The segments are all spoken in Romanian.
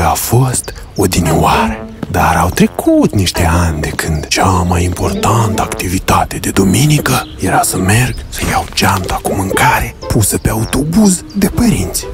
că a fost odinioară. Dar au trecut niște ani de când cea mai importantă activitate de duminică era să merg să iau geanta cu mâncare pusă pe autobuz de părinți.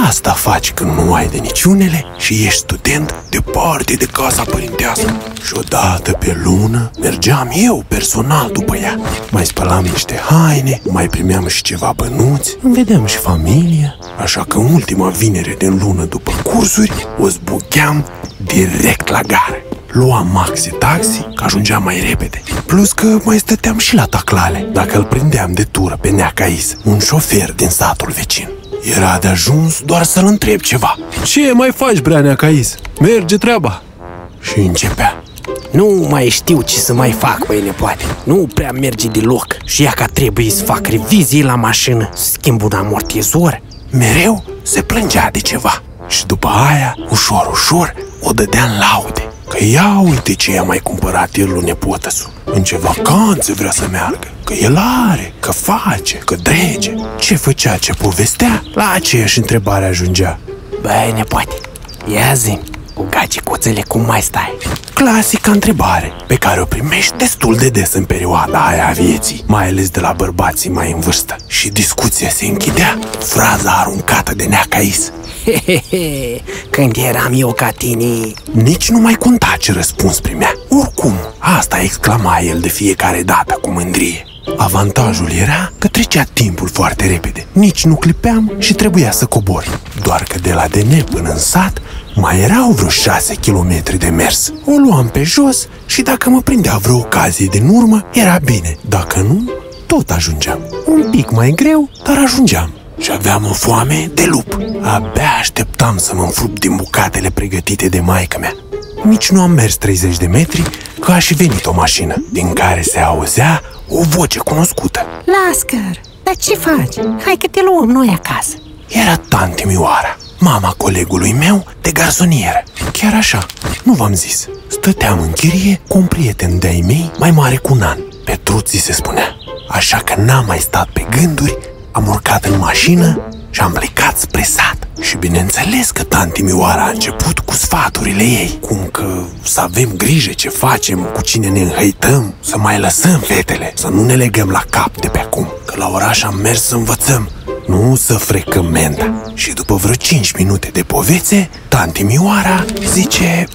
Asta faci când nu ai de niciunele și ești student departe de casa părintească. Și odată pe lună mergeam eu personal după ea. Mai spălam niște haine, mai primeam și ceva bănuți, îmi vedeam și familia. Așa că în ultima vinere din lună după cursuri o zbucheam direct la gară. Luam maxi-taxi, că ajungeam mai repede. Plus că mai stăteam și la taclale, dacă îl prindeam de tură pe Neacais, un șofer din satul vecin. Era de ajuns doar să-l întreb ceva. Ce mai faci, bre, Neacais? Merge treaba. Și începea. Nu mai știu ce să mai fac, băi nepoate. Nu prea merge deloc. Și ea că trebuie să fac revizii la mașină, să schimb un amortizor. Mereu se plângea de ceva. Și după aia, ușor, ușor, o dădea în laude. Că ia uite ce i-a mai cumpărat el lui nepotăsul. În ce vacanțe vrea să meargă. Că el are, că face, că drege. Ce făcea, ce povestea, la aceeași întrebare ajungea. Băi nepoate, ia zi-mi, cu gagicuțele cum mai stai? Clasica întrebare, pe care o primești destul de des în perioada aia a vieții, mai ales de la bărbații mai în vârstă. Și discuția se închidea, fraza aruncată de Neacais. Când eram eu ca tine. Nici nu mai conta ce răspuns primea. Oricum, asta exclama el de fiecare dată cu mândrie. Avantajul era că trecea timpul foarte repede. Nici nu clipeam și trebuia să cobor. Doar că de la DN până în sat mai erau vreo 6 kilometri de mers. O luam pe jos și dacă mă prindea vreo ocazie din urmă, era bine. Dacă nu, tot ajungeam. Un pic mai greu, dar ajungeam. Și aveam o foame de lup. Abia așteptam să mă înfrup din bucatele pregătite de maică-mea. Nici nu am mers 30 de metri, că a și venit o mașină, din care se auzea o voce cunoscută. Lascar, dar ce faci? Hai că te luăm noi acasă. Era tanti Mioara, mama colegului meu de garsonieră. Chiar așa, nu v-am zis. Stăteam în chirie cu un prieten de-ai mei mai mare cu un an. Petruții se spunea. Așa că n-am mai stat pe gânduri, am urcat în mașină și am plecat spre sat. Și bineînțeles că tanti Mioara a început cu sfaturile ei. Cum că să avem grijă ce facem, cu cine ne înhăităm, să mai lăsăm fetele, să nu ne legăm la cap de pe acum. Că la oraș am mers să învățăm, nu să frecăm menta. Și după vreo 5 minute de povețe, tanti Mioara zice...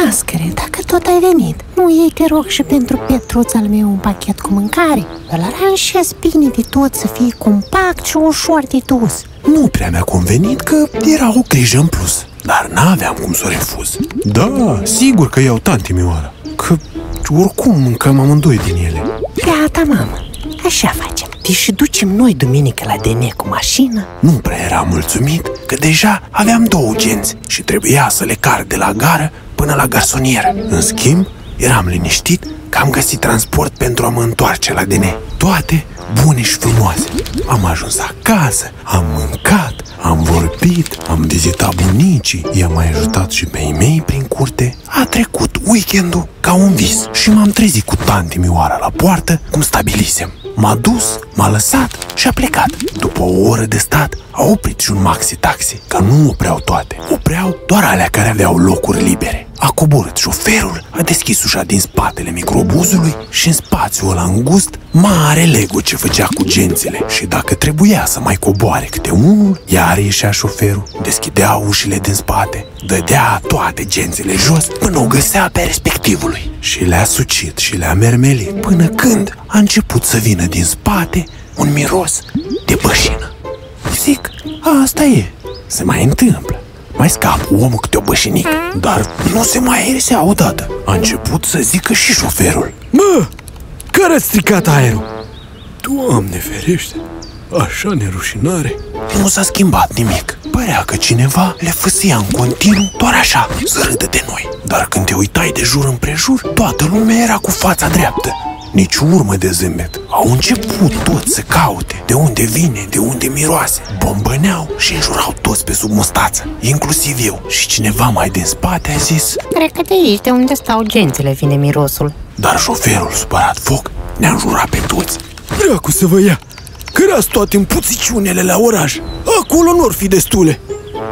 Lascăre, dacă tot ai venit, nu iei, te rog, și pentru Petruț al meu un pachet cu mâncare? Îl aranjez bine de tot, să fie compact și ușor de dus. Nu prea mi-a convenit că era o grijă în plus, dar n-aveam cum să o refuz. Da, sigur că iau tanti Mioara, că oricum mâncăm amândoi din ele. Gata, mamă, așa facem. Deși ducem noi duminică la DN cu mașină. Nu prea eram mulțumit că deja aveam 2 genți și trebuia să le car de la gară până la garsonieră. În schimb, eram liniștit că am găsit transport pentru a mă întoarce la DN. Toate bune și frumoase. Am ajuns acasă, am mâncat, am vorbit, am vizitat bunicii, i-am mai ajutat și pe ei mei prin curte. A trecut weekendul ca un vis și m-am trezit cu tanti Mioara la poartă, cum stabilisem. M-a dus, m-a lăsat și a plecat. După o oră de stat, a oprit și un maxi-taxi, că nu opreau toate. Opreau doar alea care aveau locuri libere. A coborât șoferul, a deschis ușa din spatele microbuzului și în spațiul ăla îngust, mare Lego ce făcea cu gențile. Și dacă trebuia să mai coboare câte unul, iar ieșea șoferul, deschidea ușile din spate, dădea toate gențile jos până o găsea pe respectivului. Și le-a sucit și le-a mermelit până când a început să vină din spate un miros de bășină. Zic, asta e, se mai întâmplă. Mai scapă omul câte o bășinică, dar nu se mai iresea odată. A început să zică și șoferul. Mă, care a-ți stricat aerul? Doamne ferește, așa nerușinare. Nu s-a schimbat nimic. Părea că cineva le fâsâia în continuu doar așa, să râdă de noi. Dar când te uitai de jur împrejur, toată lumea era cu fața dreaptă. Nici urmă de zâmbet. Au început toți să caute de unde vine, de unde miroase. Bombăneau și înjurau toți pe sub mustață, inclusiv eu. Și cineva mai din spate a zis: cred că de aici, de unde stau gențele, vine mirosul. Dar șoferul, supărat foc, ne-a înjurat pe toți. Dracu să vă ia! Cărați toate împuțiciunele la oraș. Acolo n-or fi destule.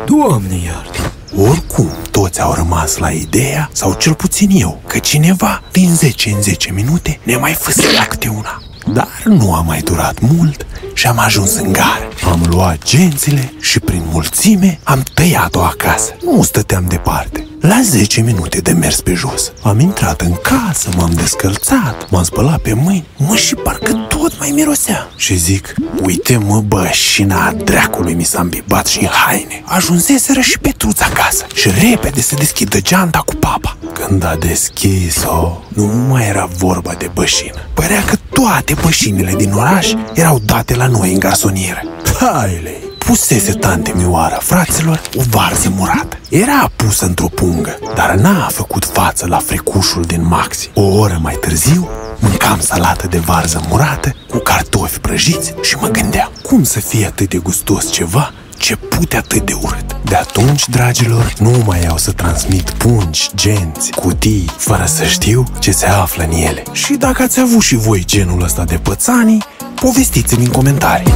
Doamne iartă! Oricum, toți au rămas la ideea, sau cel puțin eu, că cineva din 10 în 10 minute ne mai fâsăia câte una. Dar nu a mai durat mult și am ajuns în gară. Am luat gențile și prin mulțime am tăiat-o acasă. Nu stăteam departe. La 10 minute de mers pe jos, am intrat în casă, m-am descălțat, m-am spălat pe mâini, și parcă tot mai mirosea. Și zic, uite mă, bășina dracului mi s-a îmbibat și în haine. Ajunseseră și Petruț acasă și repede să deschidă geanta cu papa. Când a deschis-o, nu mai era vorba de bășină. Părea că toate bășinile din oraș erau date la noi în garsonieră. Hailei! Pusese tante Mioara, fraților, o varză murată. Era pusă într-o pungă, dar n-a făcut față la frecușul din Maxi. O oră mai târziu, mâncam salată de varză murată cu cartofi prăjiți și mă gândeam, cum să fie atât de gustos ceva ce pute atât de urât. De atunci, dragilor, nu mai iau să transmit pungi, genți, cutii, fără să știu ce se află în ele. Și dacă ați avut și voi genul ăsta de pățanii, povestiți-mi în comentarii.